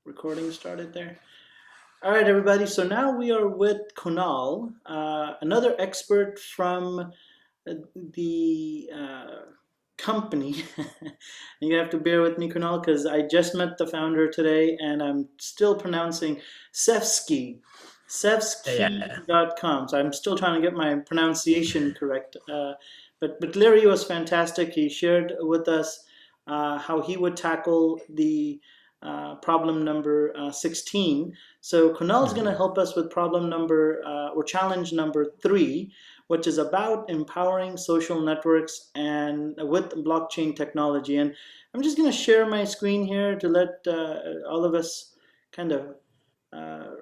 Recording started there. All right, everybody. So now we are with Kunal, another expert from the company. You have to bear with me, Kunal, because I just met the founder today and I'm still pronouncing Sevsky, Yeah, Sevsky.com. So I'm still trying to get my pronunciation correct. But Larry was fantastic. He shared with us how he would tackle the problem number 16. So Kunal is going to mhm. help us with problem number or challenge number 3, which is about empowering social networks and with blockchain technology. And I'm just going to share my screen here to let all of us kind of uh,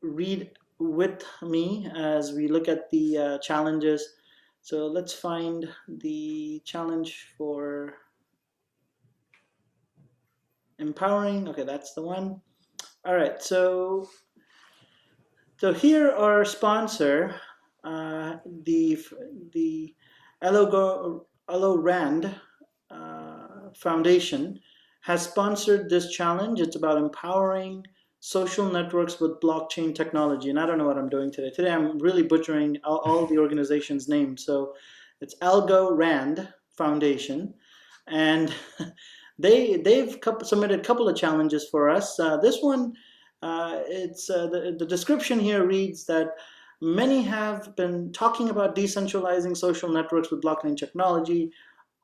read with me as we look at the challenges. So let's find the challenge for empowering. Okay, that's the one. All right, so here our sponsor, the Elo Rand Foundation, has sponsored this challenge. It's about empowering social networks with blockchain technology. And I don't know what I'm doing today. Today I'm really butchering all the organization's names. So it's Algo Rand Foundation, and they've submitted a couple of challenges for us. This one, the description here reads that many have been talking about decentralizing social networks with blockchain technology.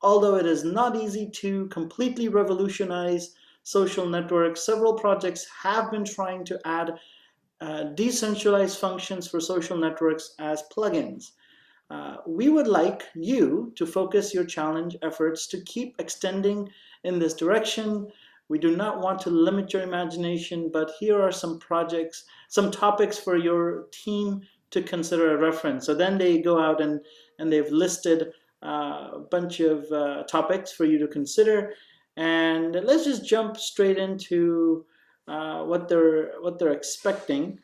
Although it is not easy to completely revolutionize social networks, several projects have been trying to add decentralized functions for social networks as plugins. We would like you to focus your challenge efforts to keep extending in this direction. We do not want to limit your imagination, but here are some topics for your team to consider a reference. So then they go out and they've listed a bunch of topics for you to consider. And let's just jump straight into what they're expecting.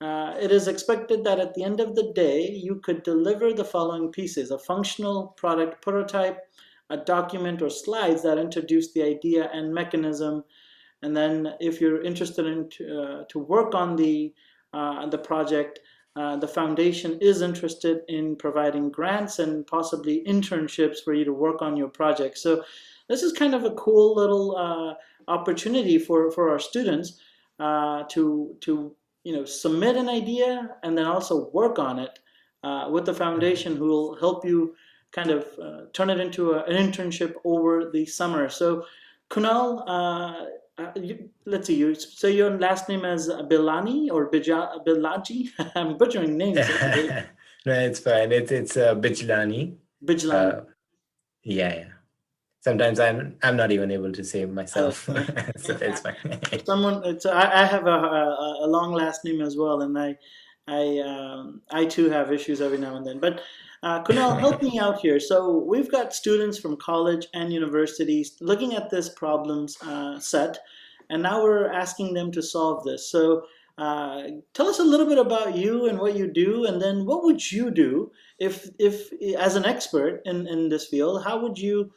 It is expected that at the end of the day, you could deliver the following pieces: a functional product prototype, a document or slides that introduce the idea and mechanism. And then if you're interested in to work on the project, the foundation is interested in providing grants and possibly internships for you to work on your project. So this is kind of a cool little opportunity for our students to submit an idea and then also work on it with the foundation, who will help you kind of turn it into an internship over the summer. So Kunal, let's see, you say your last name as Bilani or Bilaji. I'm butchering names. No, it's fine. It's Bijlani. Bijlani. Uh, yeah. Sometimes I'm not even able to say myself, Okay. so it's fine. I have a long last name as well, and I too have issues every now and then. But Kunal, help me out here. So we've got students from college and universities looking at this problems set, and now we're asking them to solve this. So tell us a little bit about you and what you do, and then what would you do if as an expert in this field, how would you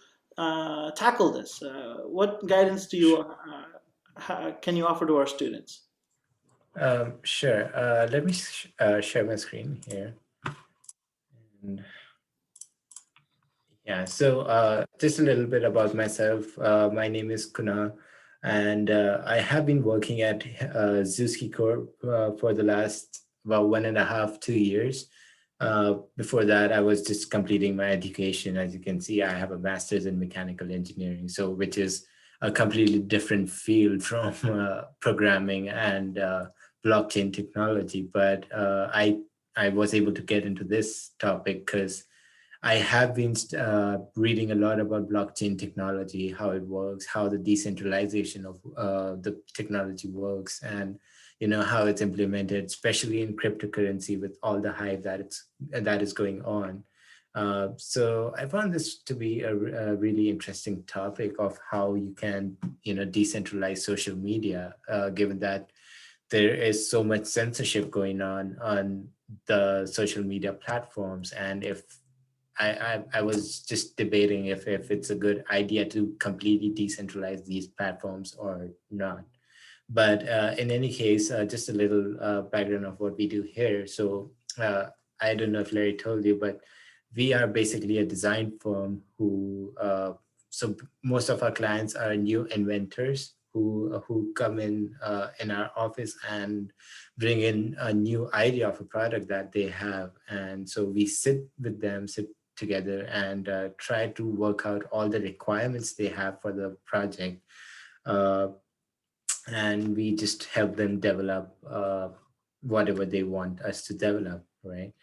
tackle this? What guidance do you can you offer to our students? Sure. Let me share my screen here. And yeah, so just a little bit about myself. My name is Kunal, and I have been working at Zuski Corp for the last about 1.5, 2 years. Before that, I was just completing my education. As you can see, I have a master's in mechanical engineering, so which is a completely different field from programming and blockchain technology. But I was able to get into this topic because I have been reading a lot about blockchain technology, how it works, how the decentralization of the technology works, and how it's implemented, especially in cryptocurrency with all the hype that is going on. So I found this to be a really interesting topic of how you can decentralize social media, given that there is so much censorship going on the social media platforms, and if I was just debating if it's a good idea to completely decentralize these platforms or not. But in any case, just a little background of what we do here. So I don't know if Larry told you, but we are basically a design firm who, most of our clients are new inventors who come in our office and bring in a new idea of a product that they have. And so we sit with them, sit together and try to work out all the requirements they have for the project. Uh, and we just help them develop whatever they want us to develop, right?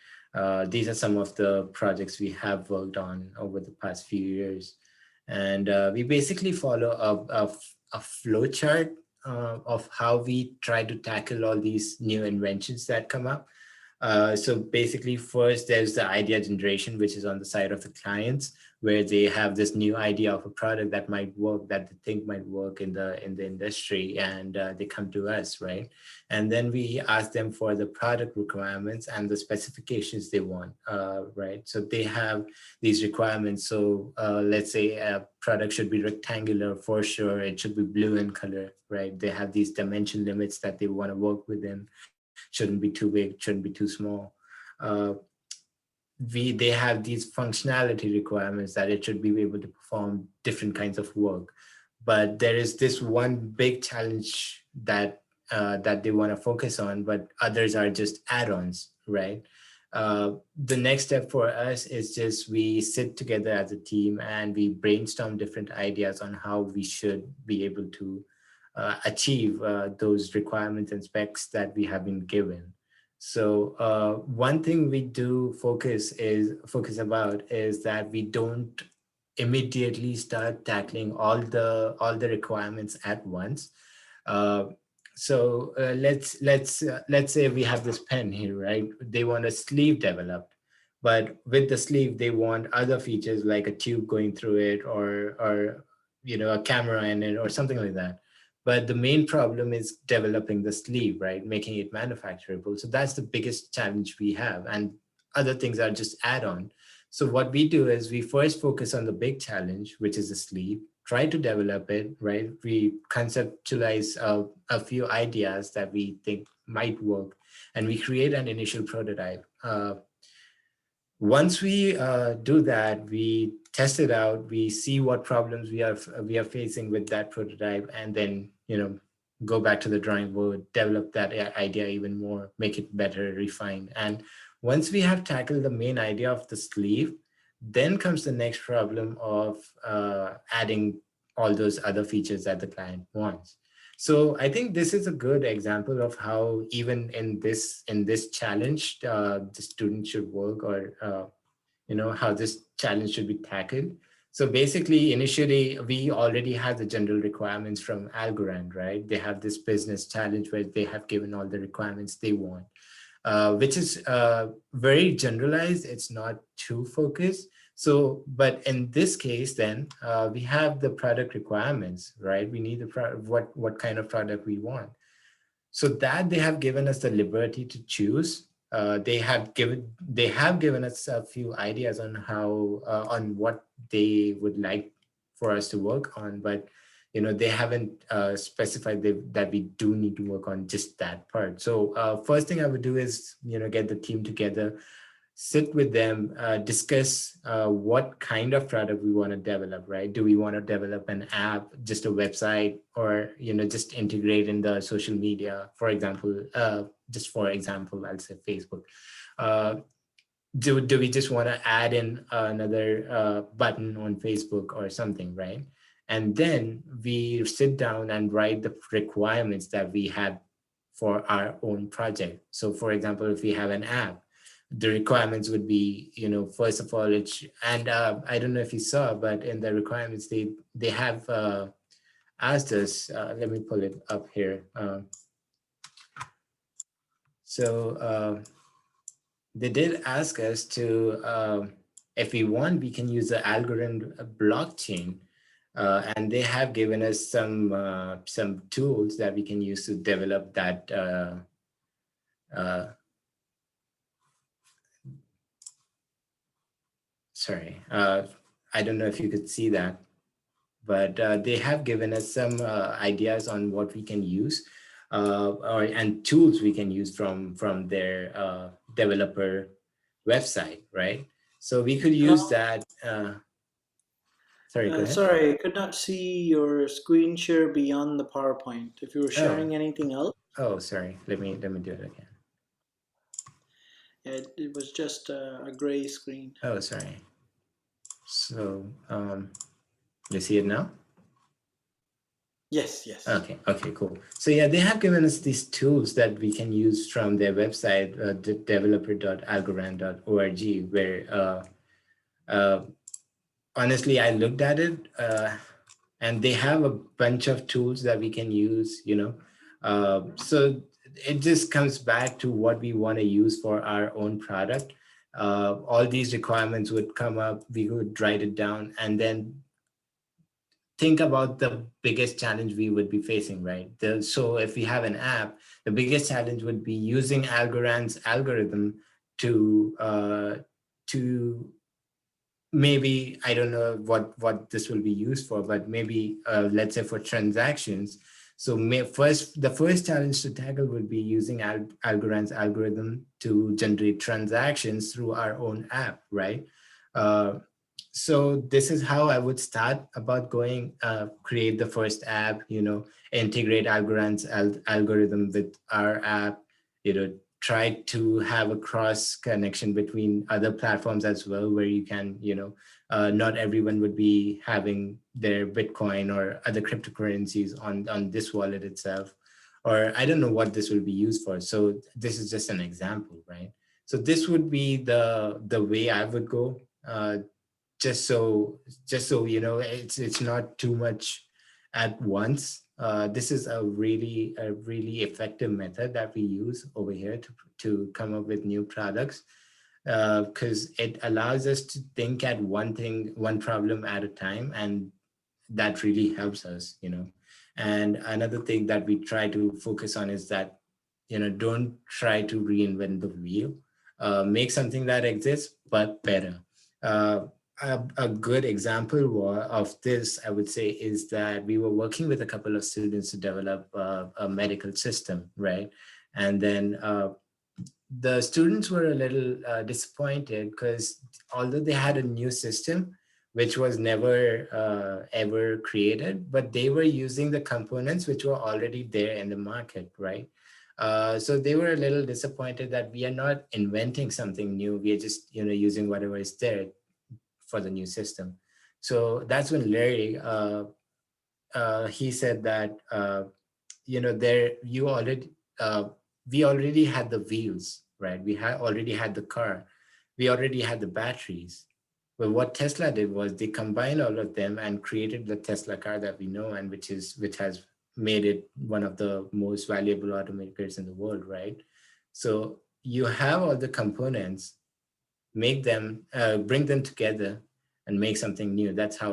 These are some of the projects we have worked on over the past few years. And we basically follow a flow chart of how we try to tackle all these new inventions that come up. So basically, first there's the idea generation, which is on the side of the clients, where they have this new idea of a product that might work, that they think might work in the industry, and they come to us, right? And then we ask them for the product requirements and the specifications they want, right? So they have these requirements. So let's say a product should be rectangular for sure. It should be blue in color, right? They have these dimension limits that they want to work within. Shouldn't be too big, shouldn't be too small. Uh, they have these functionality requirements that it should be able to perform different kinds of work. But there is this one big challenge that they want to focus on, but others are just add-ons, right? The next step for us is just we sit together as a team and we brainstorm different ideas on how we should be able to achieve those requirements and specs that we have been given. So one thing we do focus about is that we don't immediately start tackling all the requirements at once. Uh, let's say we have this pen here, right? They want a sleeve developed, but with the sleeve they want other features like a tube going through it, or a camera in it or something like that. But the main problem is developing the sleeve, right? Making it manufacturable. So that's the biggest challenge we have. And other things are just add on. So what we do is we first focus on the big challenge, which is the sleeve, try to develop it, right? We conceptualize a few ideas that we think might work, and we create an initial prototype. Once we do that, we test it out, we see what problems we are facing with that prototype, and then go back to the drawing board, develop that idea even more, make it better, refined. And once we have tackled the main idea of the sleeve, then comes the next problem of adding all those other features that the client wants. So I think this is a good example of how even in this challenge, the student should work, or how this challenge should be tackled. So basically, initially, we already had the general requirements from Algorand, right? They have this business challenge where they have given all the requirements they want, which is very generalized. It's not too focused. So, but in this case, then we have the product requirements, right? We need the what kind of product we want. So that they have given us the liberty to choose. They have given us a few ideas on how on what they would like for us to work on, but they haven't specified that we do need to work on just that part. So first thing I would do is get the team together, sit with them, discuss what kind of product we want to develop, right? Do we want to develop an app, just a website, or just integrate in the social media, for example, just for example, I'll say Facebook. uh, do we just want to add in another button on Facebook or something, right? And then we sit down and write the requirements that we have for our own project. So for example, if we have an app, the requirements would be, first of all, and I don't know if you saw, but in the requirements, they have asked us, let me pull it up here. So they did ask us to, if we want, we can use the algorithm blockchain, and they have given us some tools that we can use to develop that. Uh, Sorry, I don't know if you could see that. but they have given us some ideas on what we can use, or and tools we can use from their developer website, right? So we could use Kunal, that. Sorry, go ahead. sorry, I could not see your screen share beyond the PowerPoint. If you were Oh, sharing anything else, oh, sorry. Let me do it again. it was just a gray screen. Oh, sorry. So, you see it now? Yes, yes. Okay, okay, cool. So yeah, they have given us these tools that we can use from their website, developer.algorand.org, where uh, honestly, I looked at it, and they have a bunch of tools that we can use, so it just comes back to what we want to use for our own product. All these requirements would come up, we would write it down, and then think about the biggest challenge we would be facing, right? So if we have an app, the biggest challenge would be using Algorand's algorithm to maybe, I don't know what this will be used for, but maybe let's say for transactions. So the first challenge to tackle would be using Algorand's algorithm to generate transactions through our own app, right? uh, so this is how I would start about going, create the first app, integrate Algorand's algorithm with our app, try to have a cross connection between other platforms as well, where you can, not everyone would be having their Bitcoin or other cryptocurrencies on this wallet itself, or I don't know what this will be used for. So this is just an example, right? So this would be the way I would go. Just so it's not too much at once. This is a really effective method that we use over here to come up with new products, because it allows us to think at one problem at a time, and that really helps us. And another thing that we try to focus on is that, don't try to reinvent the wheel. Make something that exists but better. uh, a good example of this, I would say, is that we were working with a couple of students to develop a medical system, right? And then the students were a little disappointed, because although they had a new system which was never ever created, but they were using the components which were already there in the market, right? So they were a little disappointed that we are not inventing something new, we are just using whatever is there for the new system. So that's when Larry, he said that, there you already we already had the wheels, right? We had already had the car, we already had the batteries. But what Tesla did was they combined all of them and created the Tesla car that we know, and which has made it one of the most valuable automakers in the world, right? So you have all the components, make them bring them together and make something new. That's how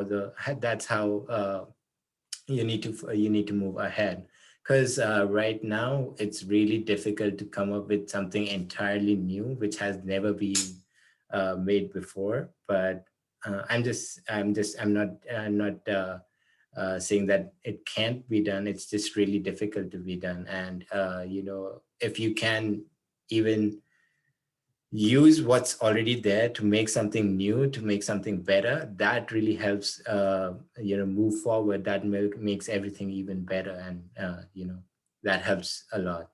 you need to move ahead, because right now it's really difficult to come up with something entirely new which has never been made before. But I'm not saying that it can't be done. It's just really difficult to be done. And if you can even use what's already there to make something new, to make something better, that really helps move forward. That makes everything even better. And that helps a lot.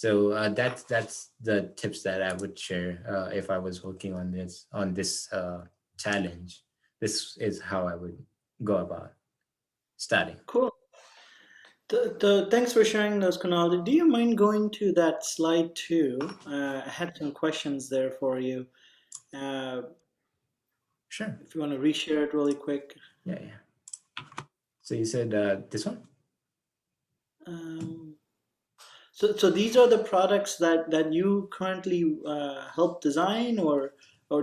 That's the tips that I would share if I was working on this challenge. This is how I would go about starting. Cool. Thanks for sharing those, Kunal. Do you mind going to that slide too? I had some questions there for you. Uh, Sure. if you want to reshare it really quick. Yeah, yeah. So you said this one. Um, so these are the products that you currently help design, or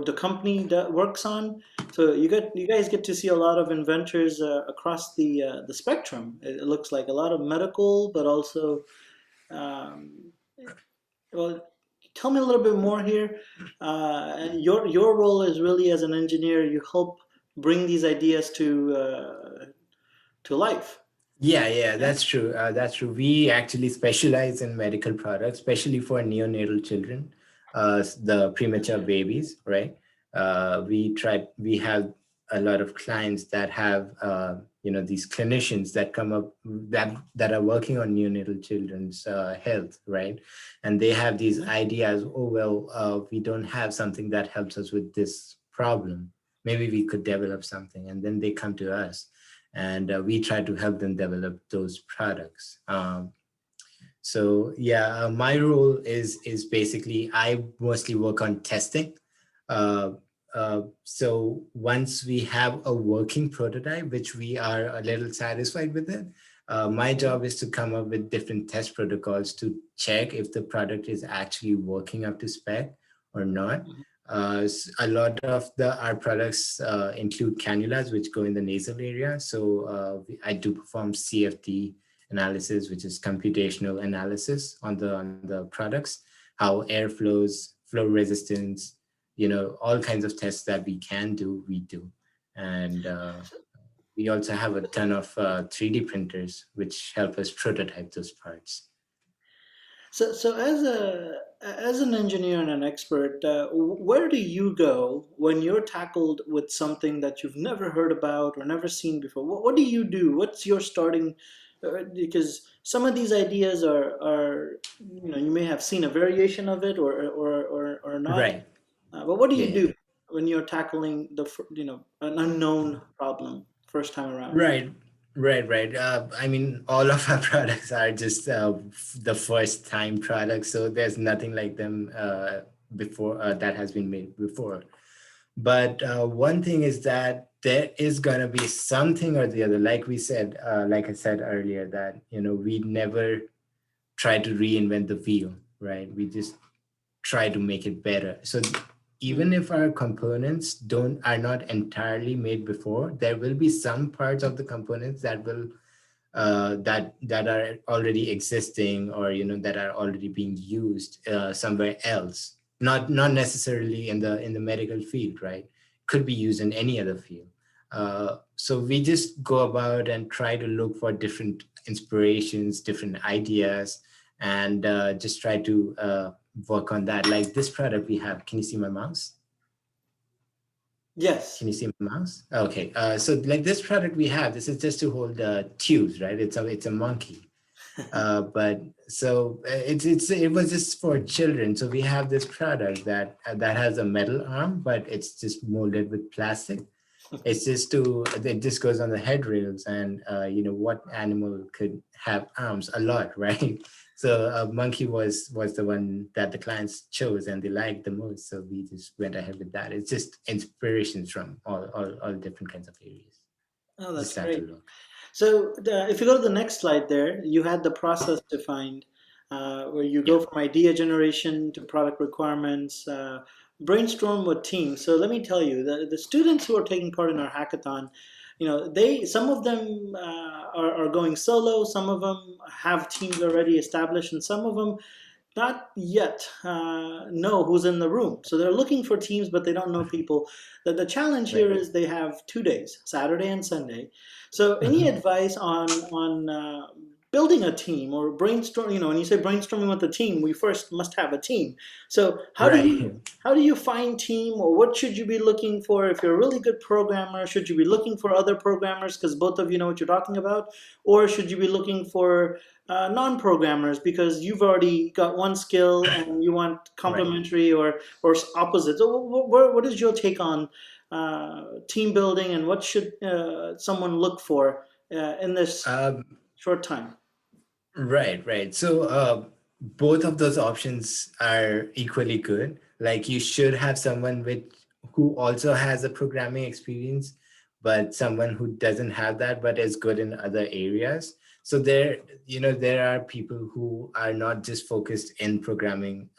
the company that works on. So you guys get to see a lot of inventors across the spectrum. It looks like a lot of medical, but also um, well, tell me a little bit more here. And your role is really as an engineer. You help bring these ideas to life. Yeah, Yeah. that's true. That's true. We actually specialize in medical products, especially for neonatal children, the premature babies, right? We have a lot of clients that have, these clinicians that come up that are working on neonatal children's health, right? And they have these Mhm. ideas. Oh well, we don't have something that helps us with this problem. Maybe we could develop something, and then they come to us and we try to help them develop those products. So yeah, my role is basically I mostly work on testing. Uh, so once we have a working prototype, which we are a little satisfied with it, my Mhm. job is to come up with different test protocols to check if the product is actually working up to spec or not. A lot of our products include cannulas, which go in the nasal area. So I do perform CFD analysis, which is computational analysis on the products, how air flows, flow resistance, all kinds of tests that we can do, we do. And we also have a ton of 3D printers, which help us prototype those parts. So as an engineer and an expert, where do you go when you're tackled with something that you've never heard about or never seen before? What do you do? What's your starting? Because some of these ideas are you may have seen a variation of it or not. Right. But what do Yeah, you yeah. do when you're tackling an unknown problem first time around? Right, right. I mean, all of our products are just the first time products, so there's nothing like them before that has been made before. But one thing is that there is gonna be something or the other. Like I said earlier, that we never try to reinvent the wheel, right? We just try to make it better. So even Mm. if our components don't are not entirely made before, there will be some parts of the components that will that are already existing, or that are already being used somewhere else, not necessarily in the medical field, right? Could be used in any other field. So we just go about and try to look for different inspirations, different ideas, and just try to work on that. Like this product we have, can you see my mouse? Yes. Can you see my mouse? Okay. So like this product we have, this is just to hold tubes, right? It's a monkey. But so it was just for children. So we have this product that has a metal arm, but it's just molded with plastic. It's just it just goes on the head rails, and what animal could have arms? A lot, right? So a monkey was the one that the clients chose and they liked the most. So we just went ahead with that. It's just inspirations from all different kinds of areas. Oh, Just that's have to great. look. So if you go to the next slide there, you had the process defined, where you Yeah. go from idea generation to product requirements, brainstorm with teams. So let me tell you, the students who are taking part in our hackathon, some of them are going solo, some of them have teams already established, and some of them not yet know who's in the room. So they're looking for teams, but they don't know people. The challenge here Right. is they have 2 days, Saturday and Sunday. So any Mhm. advice on building a team or brainstorm? When you say brainstorming with a team, we first must have a team. So Right. how do you find team, or what should you be looking for? If you're a really good programmer, should you be looking for other programmers because both of you know what you're talking about, or should you be looking for non-programmers because you've already got one skill and you want Right. complementary or opposite? So what is your take on team building, and what should someone look for in this Um, short time? right. So both of those options are equally good. Like you should have someone with who also has a programming experience, but someone who doesn't have that but is good in other areas. So there are people who are not just focused in programming.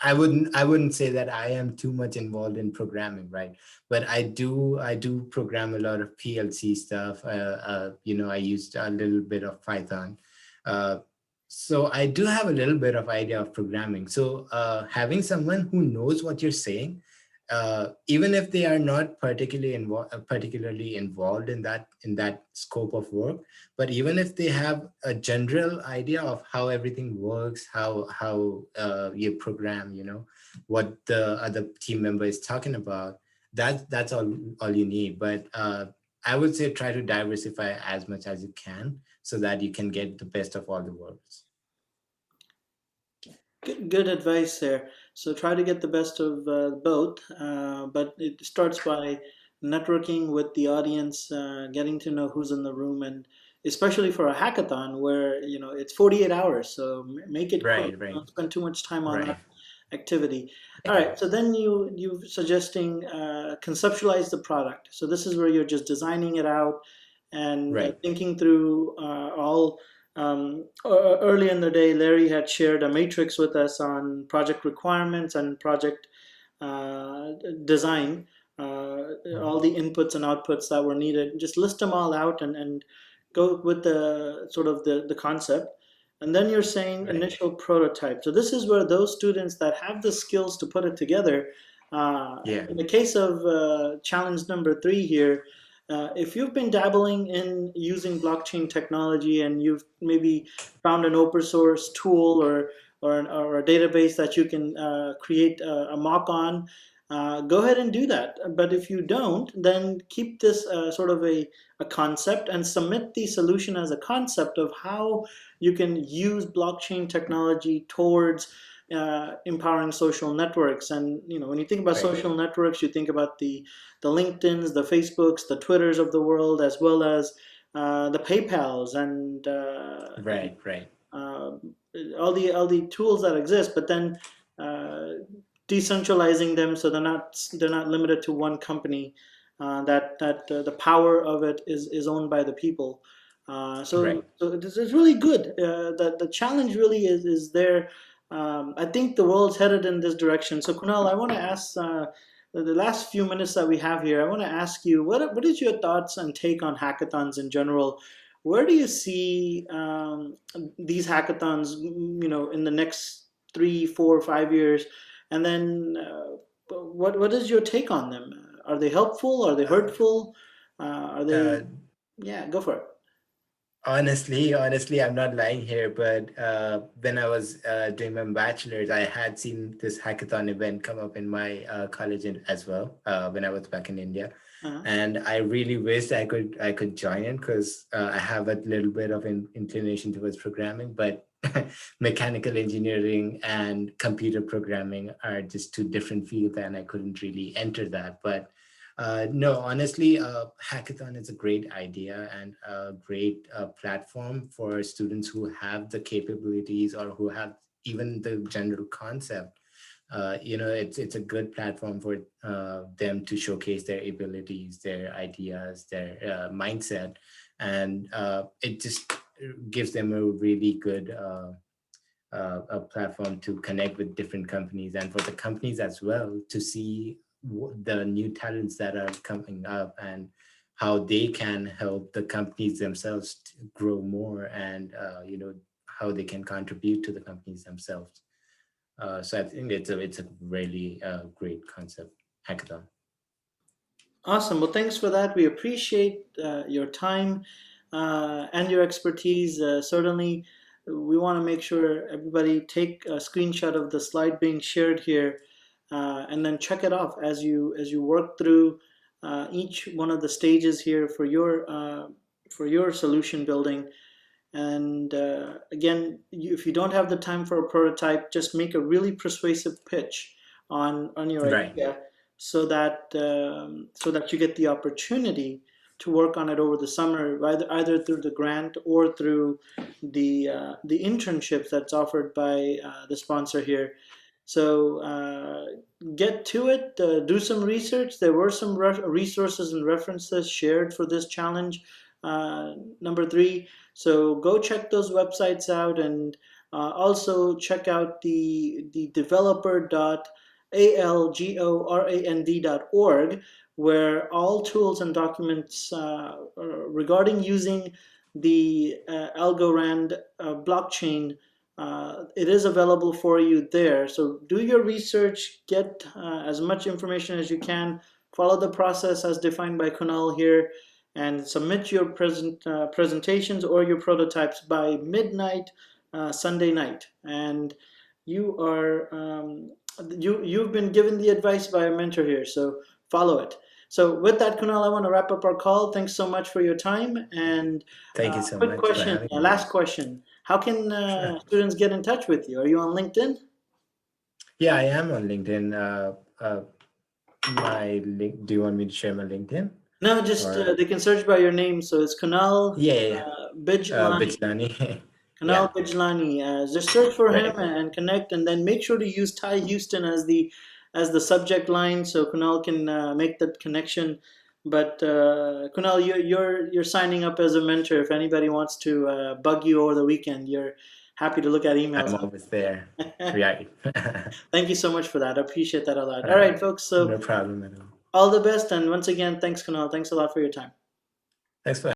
I wouldn't say that I am too much involved in programming, right? But I do program a lot of PLC stuff. I used a little bit of Python. uh, so I do have a little bit of idea of programming. So having someone who knows what you're saying even if they are not particularly involved in that scope of work, but even if they have a general idea of how everything works, how you program, what the other team member is talking about, that's all you need. But I would say try to diversify as much as you can so that you can get the best of all the worlds. Good advice there. So try to get the best of both, but it starts by networking with the audience, getting to know who's in the room, and especially for a hackathon where it's 48 hours. So make it quick. Right, right, Don't spend too much time on that right. activity. All Yeah, right. So then you suggesting conceptualize the product. So this is where you're just designing it out and right, thinking through all early in the day, Larry had shared a matrix with us on project requirements and project uh, design, all the inputs and outputs that were needed. Just list them all out and go with the sort of the concept. And then you're saying right. initial prototype. So this is where those students that have the skills to put it together. Yeah, In the case of challenge number 3 here, if you've been dabbling in using blockchain technology and you've maybe found an open source tool or a database that you can create a mock on, go ahead and do that. But if you don't, then keep this sort of a concept and submit the solution as a concept of how you can use blockchain technology towards empowering social networks. And when you think about right, social networks, you think about the LinkedIn's, the Facebooks, the Twitters of the world, as well as the PayPal's right, right, uh, all the tools that exist. But then uh, decentralizing them so they're not limited to one company. That the power of it is owned by the people. So right. so this is really good. The challenge really is there. I think the world's headed in this direction. So Kunal, I want to ask. The last few minutes that we have here, I want to ask you what is your thoughts and take on hackathons in general? Where do you see these hackathons, in the next 3, 4, 5 years? And then, what is your take on them? Are they helpful? Are they Uh, hurtful? Are uh, they? Yeah, go for it. honestly, I'm not lying here, but when I was doing my bachelor's, I had seen this hackathon event come up in my college as well when I was back in India, Uh-huh. and I really wished I could join in because I have a little bit of inclination towards programming, but mechanical engineering and computer programming are just two different fields, and I couldn't really enter that. But no, honestly, hackathon is a great idea and a great platform for students who have the capabilities or who have even the general concept. It's a good platform for them to showcase their abilities, their ideas, their mindset, and it just gives them a really good a platform to connect with different companies, and for the companies as well to see the new talents that are coming up and how they can help the companies themselves to grow more, and how they can contribute to the companies themselves. So I think it's a really great concept, hackathon. Awesome. Well, thanks for that. We appreciate your time and your expertise. Certainly, we want to make sure everybody take a screenshot of the slide being shared here, and then check it off as you work through each one of the stages here for your solution building. And again, if you don't have the time for a prototype, just make a really persuasive pitch on your Right, idea, so that you get the opportunity to work on it over the summer, either through the grant or through the internships that's offered by the sponsor here. So get to it. Do some research. There were some resources and references shared for this challenge, number 3. So go check those websites out, and also check out the developer.algorand.org, where all tools and documents regarding using the Algorand blockchain it is available for you there. So do your research, get as much information as you can, follow the process as defined by Kunal here, and submit your presentations or your prototypes by midnight Sunday night. And you are you've been given the advice by a mentor here, so follow it. So with that, Kunal, I want to wrap up our call. Thanks so much for your time. And Thank you so quick much for question, having me. last question. How can Sure. students get in touch with you? Are you on LinkedIn? Yeah, I am on LinkedIn. My link. Do you want me to share my LinkedIn No, just or? they can search by your name. So it's Kunal Yeah, yeah, yeah. Bijlani. Bijlani. Yeah, Kunal Bijlani. Just search for him right. and connect, and then make sure to use Thai Houston as the subject line, so Kunal can make that connection. But Kunal, you're signing up as a mentor. If anybody wants to bug you over the weekend, you're happy to look at emails. I'm always there. Right. Thank you so much for that. I appreciate that a lot. All All right, right. folks. So No problem at all. all the best, and once again, thanks, Kunal. Thanks a lot for your time. Thanks for